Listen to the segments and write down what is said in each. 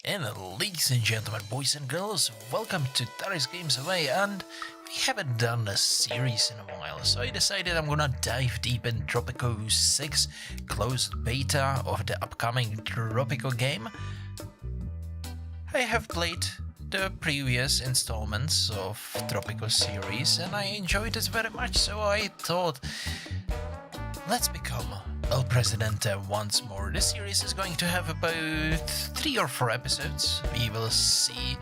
And ladies and gentlemen, boys and girls, welcome to Taris Games Away, and we haven't done a series in a while, so I decided I'm gonna dive deep in Tropico 6 closed beta of the upcoming Tropico game. I have played the previous installments of Tropico series and I enjoyed it very much, so I thought, let's become El Presidente once more. This series is going to have about 3 or 4 episodes. We will see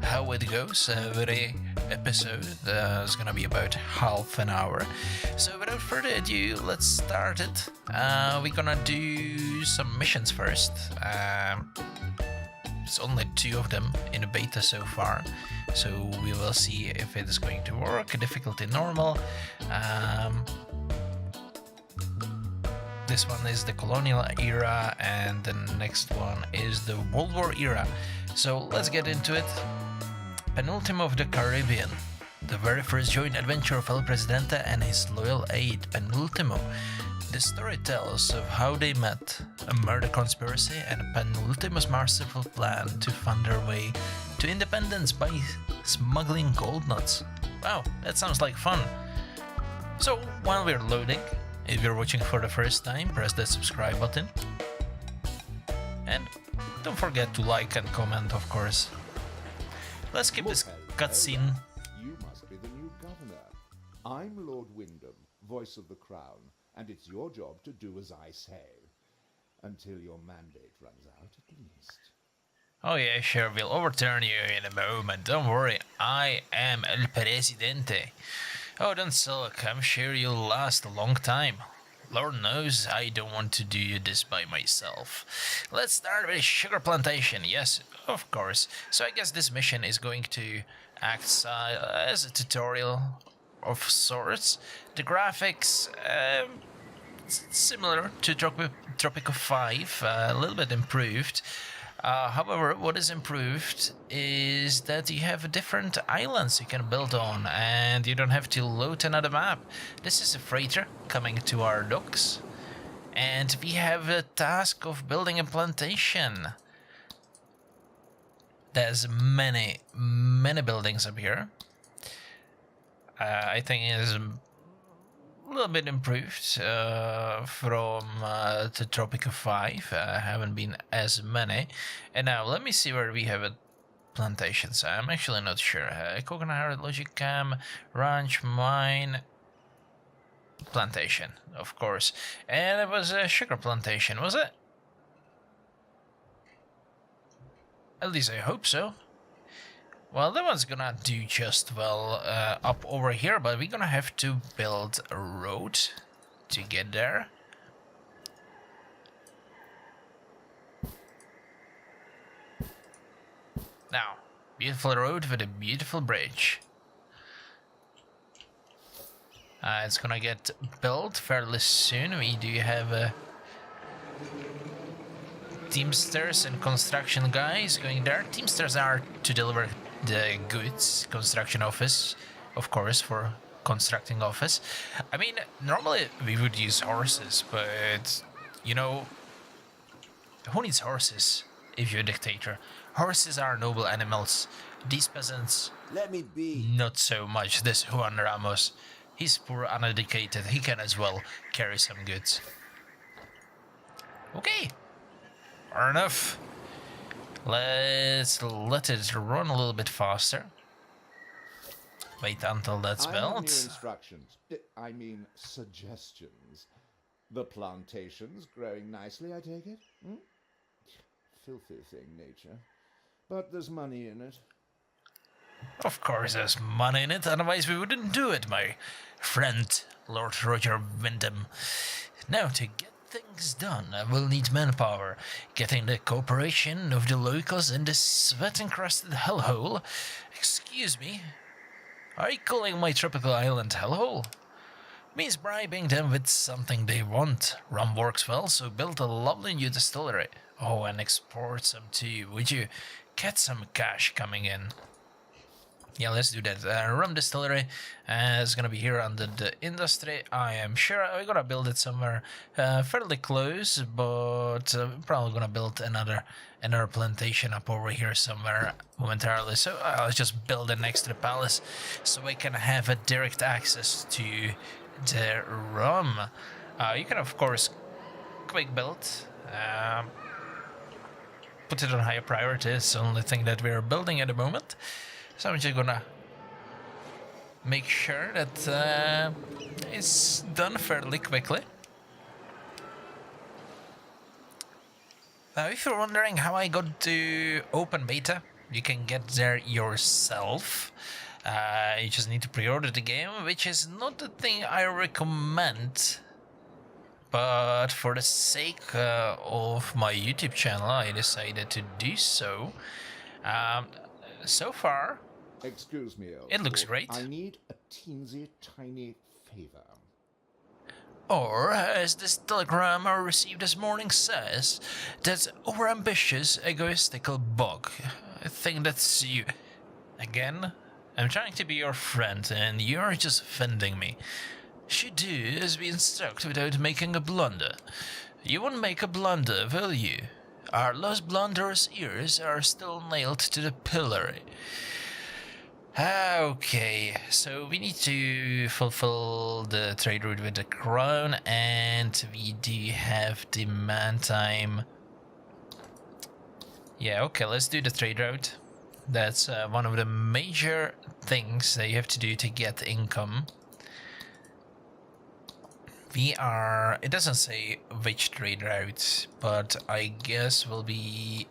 how it goes. Every episode is gonna be about half an hour. So without further ado, let's start it. We're gonna do some missions first. It's only 2 of them in the beta so far, so we will see if it is going to work. Difficulty normal. This one is the colonial era and the next one is the World War era. So let's get into it. Penultimo of the Caribbean. The very first joint adventure of El Presidente and his loyal aide, Penultimo. The story tells of how they met, a murder conspiracy and Penultimo's masterful plan to fund their way to independence by smuggling gold nuts. Wow, that sounds like fun. So while we're loading, if you're watching for the first time, press the subscribe button. And don't forget to like and comment, of course. Let's keep this cutscene. You must be the new governor. I'm Lord Wyndham, voice of the crown, and it's your job to do as I say. Until your mandate runs out, at least. Oh yeah, sure, we'll overturn you in a moment. Don't worry, I am El Presidente. Oh, don't sulk, I'm sure you'll last a long time. Lord knows I don't want to do this by myself. Let's start with a sugar plantation, yes, of course. So I guess this mission is going to act as a tutorial of sorts. The graphics, similar to Tropico 5, a little bit improved. However, what is improved is that you have different islands you can build on and you don't have to load another map. This is a freighter coming to our docks and we have a task of building a plantation. There's many buildings up here. I think it is a little bit improved from the Tropico 5. Haven't been as many. And now let me see where we have plantations. I'm actually not sure. Coconut, Logic Cam, Ranch, Mine, Plantation, of course. And it was a sugar plantation, was it? At least I hope so. Well, that one's gonna do just well up over here, but we're gonna have to build a road to get there. Now, beautiful road with a beautiful bridge. It's gonna get built fairly soon. We do have Teamsters and construction guys going there. Teamsters are to deliver the goods, construction office, of course, for constructing office. I mean, normally we would use horses, but, you know, who needs horses if you're a dictator? Horses are noble animals. These peasants, Let me be. not so much. This Juan Ramos, he's poor, uneducated. He can as well carry some goods. Okay, fair enough. Let's let it run a little bit faster. Wait until that's I have new built. instructions. I mean, suggestions. The plantation's growing nicely, I take it? Hmm? Filthy thing, nature. But there's money in it. Of course there's money in it, otherwise we wouldn't do it, my friend, Lord Roger Wyndham. Now, to get things done, I will need manpower. Getting the cooperation of the locals in this sweat-encrusted hellhole. Excuse me, are you calling my tropical island hellhole? Means bribing them with something they want. Rum works well, so build a lovely new distillery. Oh, and export some too, would you? Get some cash coming in. Yeah, let's do that. Rum distillery is gonna be here under the industry. I am sure we're gonna build it somewhere fairly close, but we're probably gonna build another plantation up over here somewhere momentarily. So I'll just build it next to the palace, so we can have a direct access to the rum. You can of course quick build. Put it on higher priority. It's the only thing that we're building at the moment. So I'm just gonna make sure that it's done fairly quickly. Now, if you're wondering how I got to open beta, you can get there yourself. You just need to pre-order the game, which is not the thing I recommend. But for the sake of my YouTube channel, I decided to do so. So far, excuse me, old it looks fool. great. I need a teensy tiny favor. Or, as this telegram I received this morning says, that overambitious, egoistical bug. I think that's you. Again, I'm trying to be your friend, and you're just offending me. Should do as we instruct without making a blunder. You won't make a blunder, will you? Our lost blunderer's ears are still nailed to the pillory. Okay, so we need to fulfill the trade route with the crown, and we do have demand time. Yeah, okay, let's do the trade route. That's one of the major things that you have to do to get income. It doesn't say which trade route, but I guess we'll be...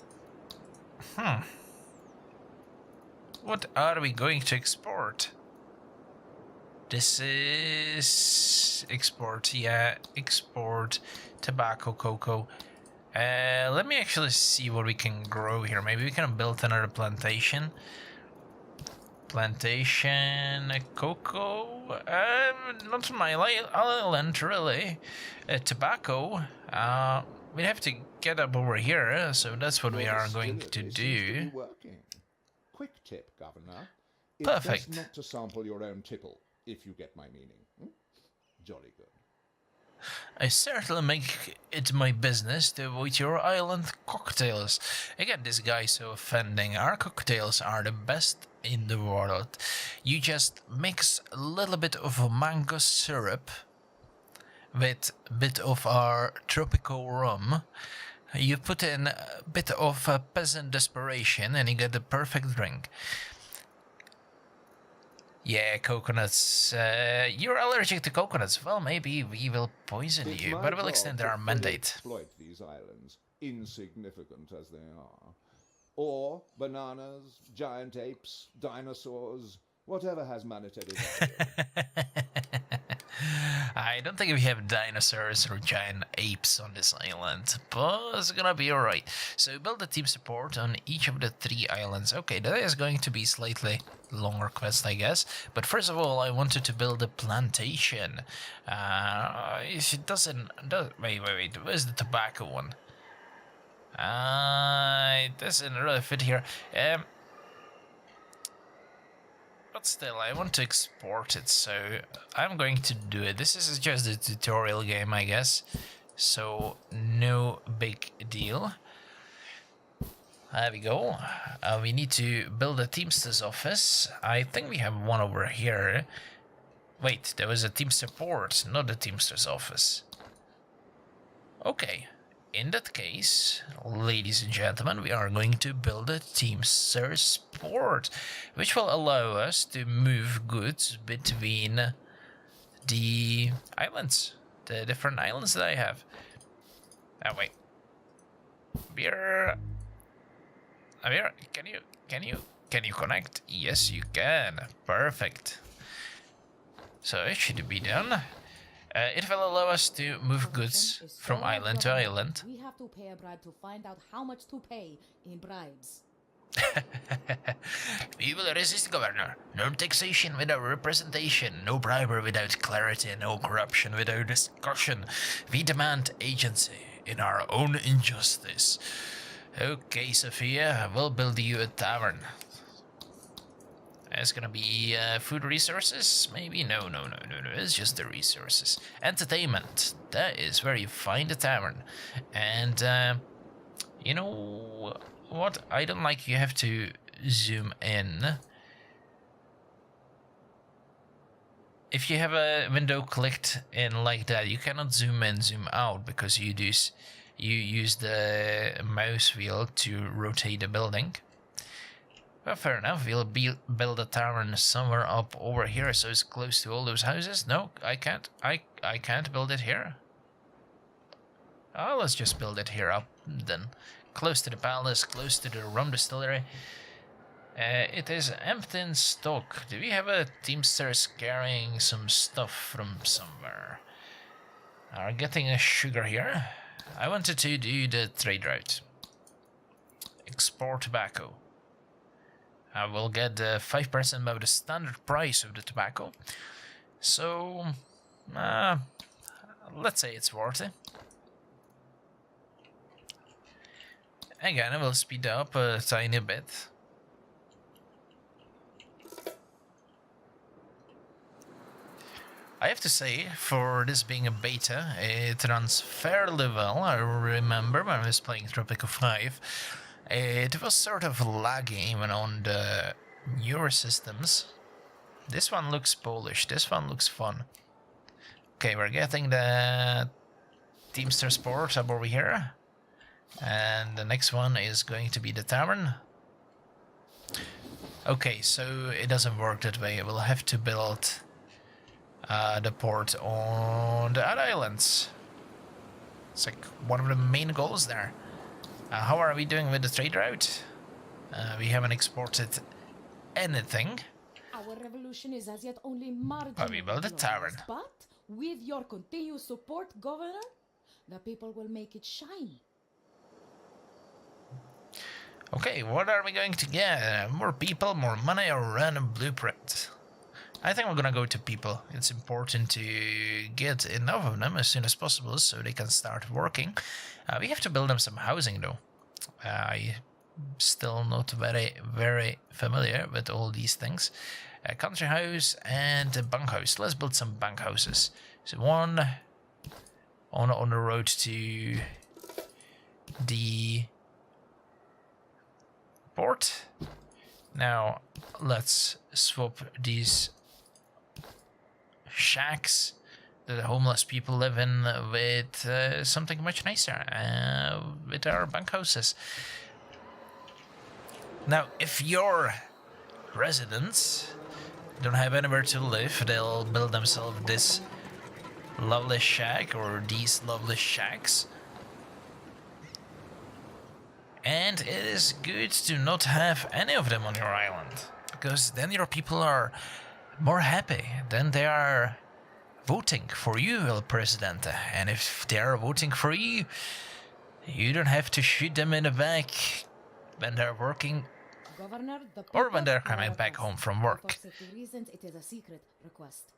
What are we going to export? This is... export, yeah, export tobacco, cocoa. Let me actually see what we can grow here. Maybe we can build another plantation. Plantation, cocoa, not on my island really. Tobacco, we have to get up over here, so that's what we are going to do. Quick tip, Governor. Perfect. It's best not to sample your own tipple, if you get my meaning. Jolly good. I certainly make it my business to avoid your island cocktails. Again, this guy is so offending. Our cocktails are the best in the world. You just mix a little bit of mango syrup with a bit of our Tropico rum. You put in a bit of peasant desperation and you get the perfect drink. Yeah, coconuts. You're allergic to coconuts. Well, maybe we will poison you, but we'll extend our mandate. Exploit these islands, insignificant as they are. Or bananas, giant apes, dinosaurs, whatever has monetary value. I don't think we have dinosaurs or giant apes on this island, but it's gonna be alright. So build a team support on each of the 3 islands. Okay, that is going to be slightly longer quest, I guess. But first of all, I wanted to build a plantation. If it doesn't... Wait, where's the tobacco one? It doesn't really fit here. But still, I want to export it, so I'm going to do it. This is just a tutorial game, I guess, so no big deal. There we go. We need to build a Teamster's office. I think we have one over here. Wait, there was a team support, not a Teamster's office. Okay. In that case, ladies and gentlemen, we are going to build a Teamster's port, which will allow us to move goods between the islands, the different islands that I have. Oh wait, Beer, can you connect? Yes, you can. Perfect. So it should be done. It will allow us to move goods from island to island. We have to pay a bribe to find out how much to pay in bribes. We will resist, Governor. No taxation without representation, no bribery without clarity, no corruption without discussion. We demand agency in our own injustice. Okay, Sophia, we'll build you a tavern. It's gonna be food resources, maybe? No. It's just the resources. Entertainment. That is where you find the tavern. And you know what? I don't like you have to zoom in. If you have a window clicked in like that, you cannot zoom in, zoom out, because you use the mouse wheel to rotate the building. Well, fair enough. We'll build a tavern somewhere up over here, so it's close to all those houses. No, I can't. I can't build it here. Oh, let's just build it here up then. Close to the palace, close to the rum distillery. It is empty in stock. Do we have a teamsters carrying some stuff from somewhere? Are getting a sugar here. I wanted to do the trade route. Export tobacco. I will get 5% above the standard price of the tobacco. So, let's say it's worth it. Again, I will speed up a tiny bit. I have to say, for this being a beta, it runs fairly well. I remember when I was playing Tropico 5, it was sort of laggy even on the newer systems. This one looks polished, this one looks fun. Okay, we're getting the Teamster Sport up over here. And the next one is going to be the tavern. Okay, so it doesn't work that way. We'll have to build the port on the other islands. It's like one of the main goals there. How are we doing with the trade route? We haven't exported anything. Our revolution is as yet only marginal. But we built a tavern. But with your continued support, Governor, the people will make it shine. Okay, what are we going to get? More people, more money, or random blueprint? I think we're gonna go to people. It's important to get enough of them as soon as possible so they can start working. We have to build them some housing though. I still not very familiar with all these things. Country house and a bunk house. Let's build some bunk houses. So one on the road to the port. Now let's swap these shacks that the homeless people live in with something much nicer, with our bunk houses. Now, if your residents don't have anywhere to live, they'll build themselves this lovely shack or these lovely shacks. And it is good to not have any of them on your island, because then your people are more happy. Then they are voting for you, El Presidente. And if they are voting for you, you don't have to shoot them in the back when they're working, Governor, or when they're coming back home from work. For safety reasons, it is a secret request.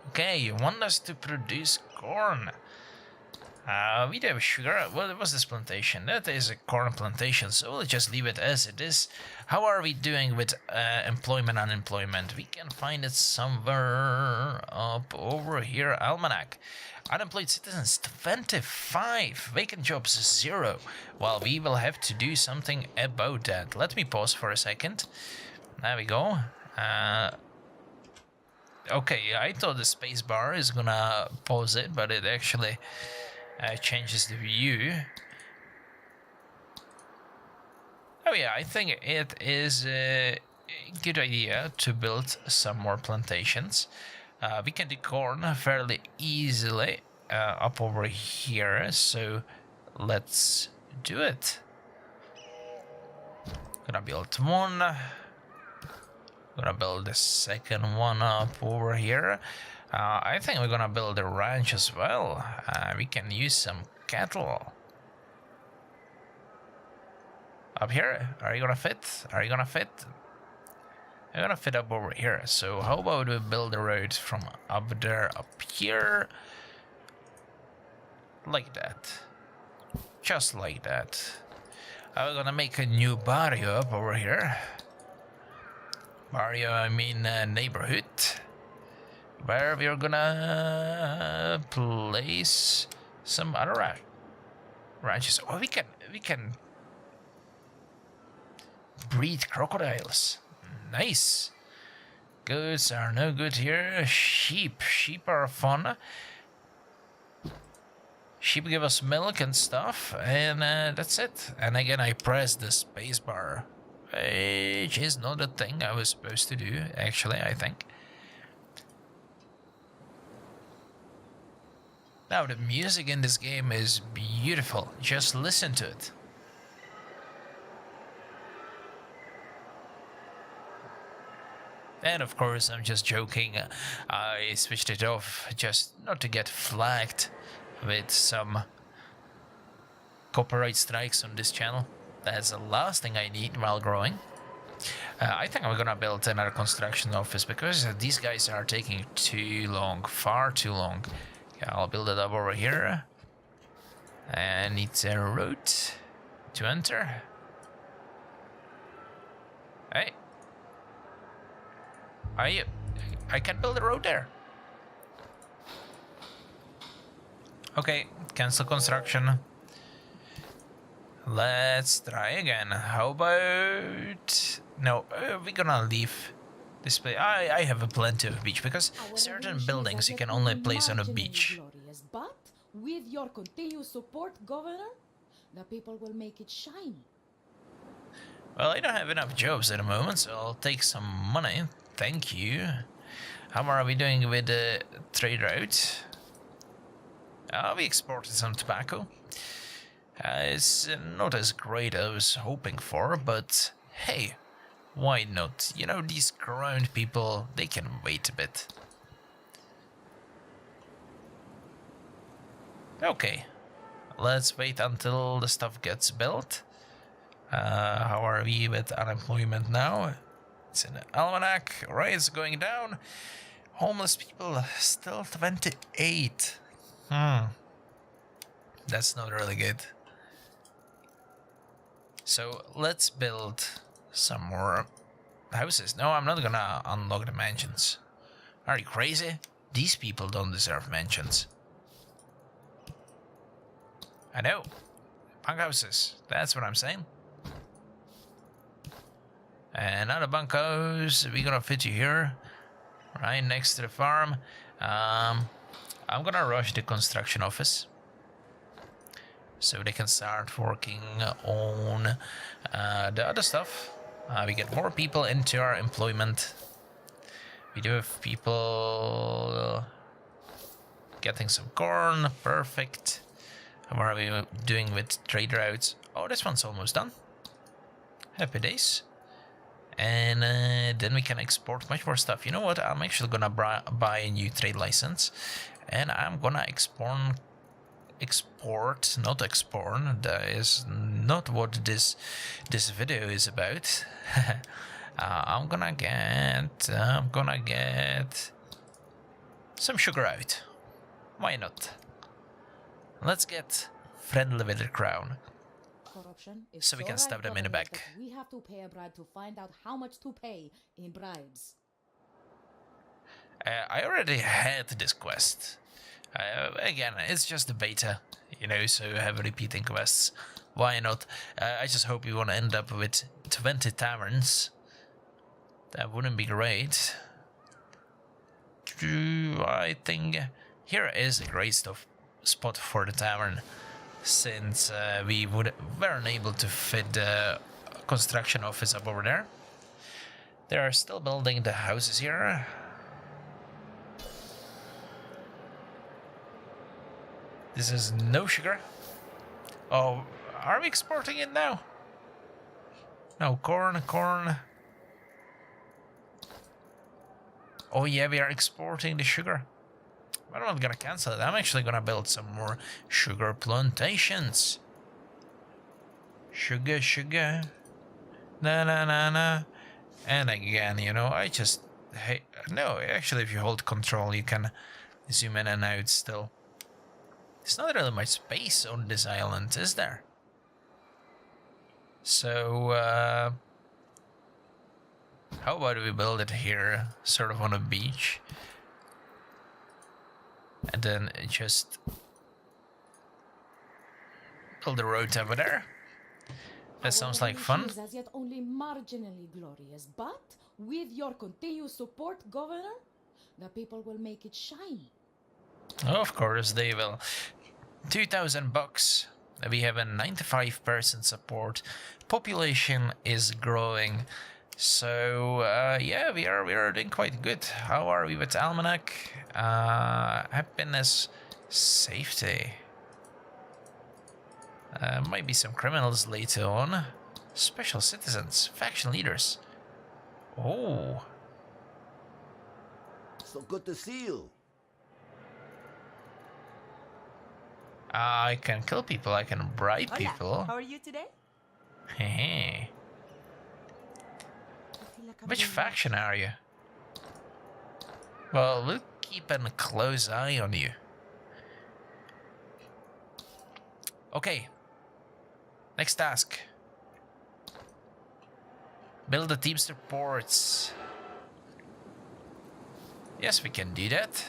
Okay, you want us to produce corn. We do have sugar. What was this plantation? That is a corn plantation, so we'll just leave it as it is. How are we doing with employment, unemployment? We can find it somewhere up over here. Almanac. Unemployed citizens, 25. Vacant jobs, 0. Well, we will have to do something about that. Let me pause for a second. There we go. Okay, I thought the space bar is gonna pause it, but it actually changes the view. Oh yeah, I think it is a good idea to build some more plantations. We can do corn fairly easily up over here, so let's do it. Gonna build one. Gonna build the second one up over here. I think we're gonna build a ranch as well. We can use some cattle. Up here, are you gonna fit? Are you gonna fit? I'm gonna fit up over here. So how about we build a road from up there up here? Like that. Just like that. I'm gonna make a new barrio up over here. Mario, I mean neighborhood, where we're gonna place some other ranches. Oh, we can breed crocodiles. Nice. Goods are no good here. Sheep are fun. Sheep give us milk and stuff, and that's it. And again, I press the space bar, which is not a thing I was supposed to do, actually, I think. Now, the music in this game is beautiful. Just listen to it. And of course, I'm just joking. I switched it off just not to get flagged with some copyright strikes on this channel. That's the last thing I need while growing. I think I'm gonna build another construction office because these guys are taking too long, far too long. Yeah, I'll build it up over here. And it's a road to enter. Hey. I can build a road there. Okay, cancel construction. Let's try again. How about... No, we're gonna leave this place. I have a plenty of beach because certain buildings you can only place on a beach. Glorious, but with your continued support, Governor, the people will make it shine. Well, I don't have enough jobs at the moment, so I'll take some money. Thank you. How are we doing with the trade route? We exported some tobacco. It's not as great as I was hoping for, but hey, why not? You know, these ground people, they can wait a bit. Okay, let's wait until the stuff gets built. How are we with unemployment now? It's in the almanac, right? It's going down. Homeless people still 28. That's not really good. So let's build some more houses. No, I'm not gonna unlock the mansions. Are you crazy? These people don't deserve mansions. I know. Bunkhouses. That's what I'm saying. And other bunkhouse, we're gonna fit you here, right next to the farm. I'm gonna rush the construction office so they can start working on the other stuff. We get more people into our employment. We do have people getting some corn, perfect. How are we doing with trade routes? Oh, this one's almost done. Happy days. And then we can export much more stuff. You know what? I'm actually gonna buy a new trade license, and I'm gonna export, not export. That is not what this video is about. I'm gonna get some sugar out. Why not? Let's get friendly with the crown. Corruption is So we can stab them in the Governor, back. but we have to pay a bribe to find out how much to pay in bribes. I already had this quest. Again, it's just the beta, you know, so you have repeating quests. Why not? I just hope you want to end up with 20 taverns. That wouldn't be great. I think here is a great spot for the tavern, since we weren't able to fit the construction office up over there. They are still building the houses here. This is no sugar. Oh, are we exporting it now? No, corn. Oh yeah, we are exporting the sugar. But I'm not gonna cancel it. I'm actually gonna build some more sugar plantations. Sugar. Na. And again, you know, no, actually, if you hold control, you can zoom in and out still. There's not really much space on this island, is there? So, How about we build it here, sort of on a beach? And then just build the road over there. That sounds like fun. Is as yet only marginally glorious, but with your continued support, Governor, the people will make it shine. Of course they will. 2,000 bucks. We have a 95% support. Population is growing. So yeah, we are doing quite good. How are we with Almanac? Happiness, safety. Might be some criminals later on. Special citizens, faction leaders. Oh. So good to see you. I can kill people, I can bribe Hola. people. How are you today? Hey. Which faction are you? Well, we'll keep a close eye on you. Okay. Next task. Build the Teamster ports. Yes, we can do that.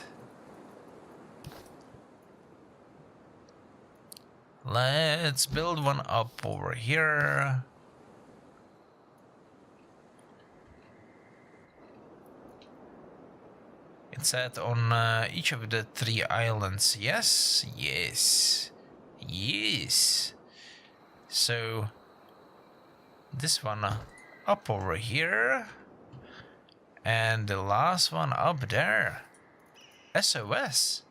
Let's build one up over here. It's set on each of the 3 islands. Yes, yes, yes. So this one up over here, and the last one up there. SOS.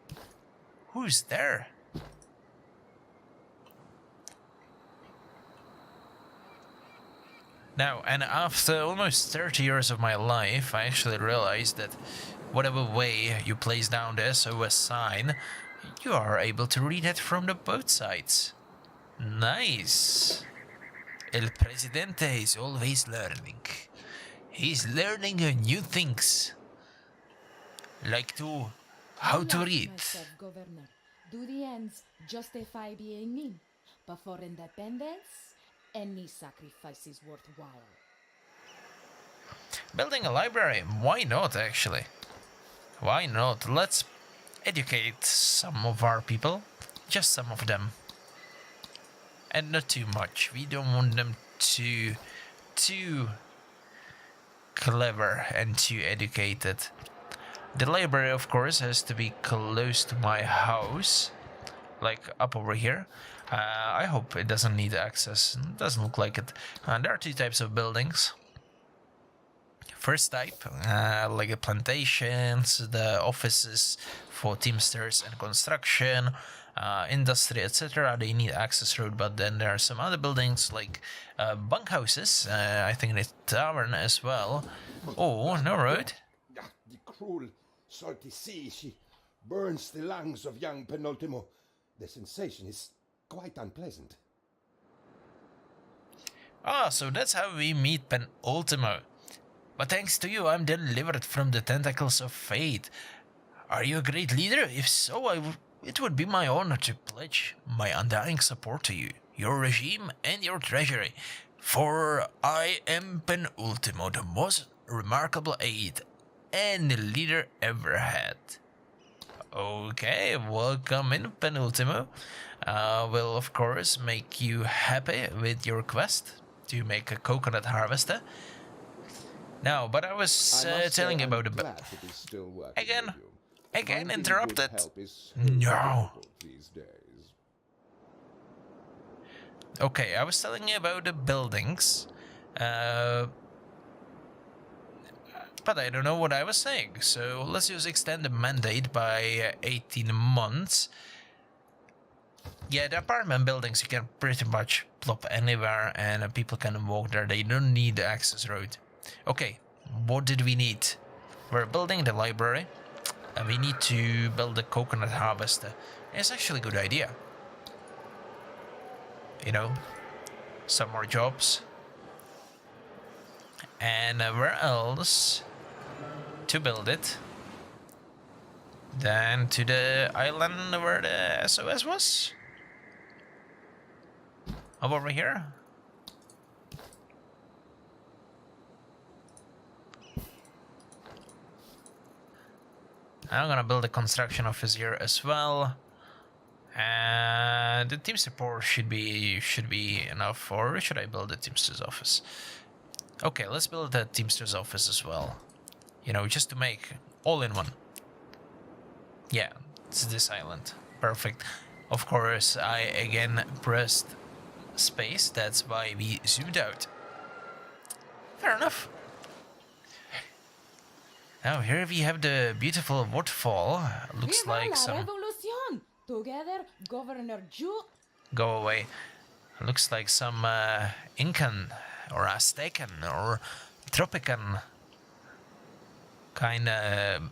Who's there? Now, and after almost 30 years of my life, I actually realized that whatever way you place down the SOS sign, you are able to read it from the both sides. Nice. El Presidente is always learning. He's learning new things. Like how to read. Myself, Governor. Do the ends justify being mean? But for independence, any sacrifice is worthwhile. Building a library, why not actually? Why not? Let's educate some of our people. Just some of them. And not too much. We don't want them too clever and too educated. The library, of course, has to be close to my house. Like up over here. I hope it doesn't need access. It doesn't look like it. There are 2 types of buildings. First type, like the plantations, the offices for teamsters and construction, industry, etc. They need access road, but then there are some other buildings like bunkhouses. I think the tavern as well. Oh, no road. The cruel, salty sea, she burns the lungs of young Penultimo. The sensation is quite unpleasant. Ah, so that's how we meet Penultimo. But thanks to you, I'm delivered from the tentacles of fate. Are you a great leader? If so, it would be my honor to pledge my undying support to you, your regime, and your treasury. For I am Penultimo, the most remarkable aide any leader ever had. Okay, welcome in, Penultimo. Will of course make you happy with your quest to make a coconut harvester. Now, but I was telling you about the again interrupted. No. Okay, I was telling you about the buildings, but I don't know what I was saying. So let's just extend the mandate by 18 months. Yeah, the apartment buildings you can pretty much plop anywhere and people can walk there. They don't need the access road. Okay, what did we need? We're building the library and we need to build a coconut harvester. It's actually a good idea. You know, some more jobs. And where else to build it than to the island where the SOS was? Over here? I'm gonna build a construction office here as well. And the team support should be enough. Or should I build a teamster's office? Okay, let's build a teamster's office as well. You know, just to make all in one. Yeah, it's this island. Perfect. Of course, I again pressed space. That's why we zoomed out. Fair enough. Now here we have the beautiful waterfall. Looks Viva like la some... revolución! Together, Governor Ju... Go away. Looks like some Incan or Aztecan or Tropican kind of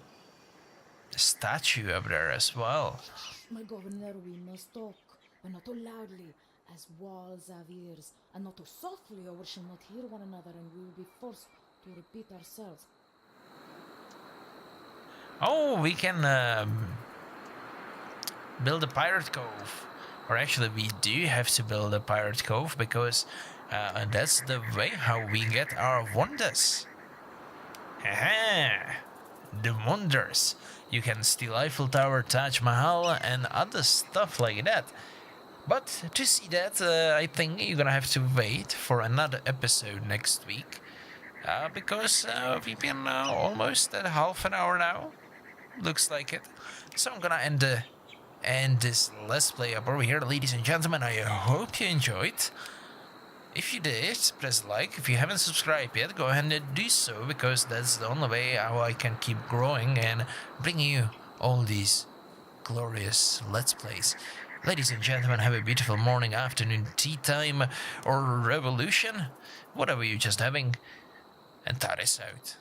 statue up there as well. My governor, we must talk, but not too loudly, as walls have ears, and not too softly, or we shall not hear one another, and we will be forced to repeat ourselves. Oh, we can build a pirate cove. Or actually, we do have to build a pirate cove, because that's the way how we get our wonders. Aha! The wonders. You can steal Eiffel Tower, Taj Mahal, and other stuff like that. But to see that, I think you're gonna have to wait for another episode next week. Because we've been almost at half an hour now. Looks like it. So I'm gonna end this Let's Play up over here, ladies and gentlemen. I hope you enjoyed. If you did, press like. If you haven't subscribed yet, go ahead and do so, because that's the only way how I can keep growing and bring you all these glorious Let's Plays. Ladies and gentlemen, have a beautiful morning, afternoon, tea time, or revolution, whatever you're just having, and that is out.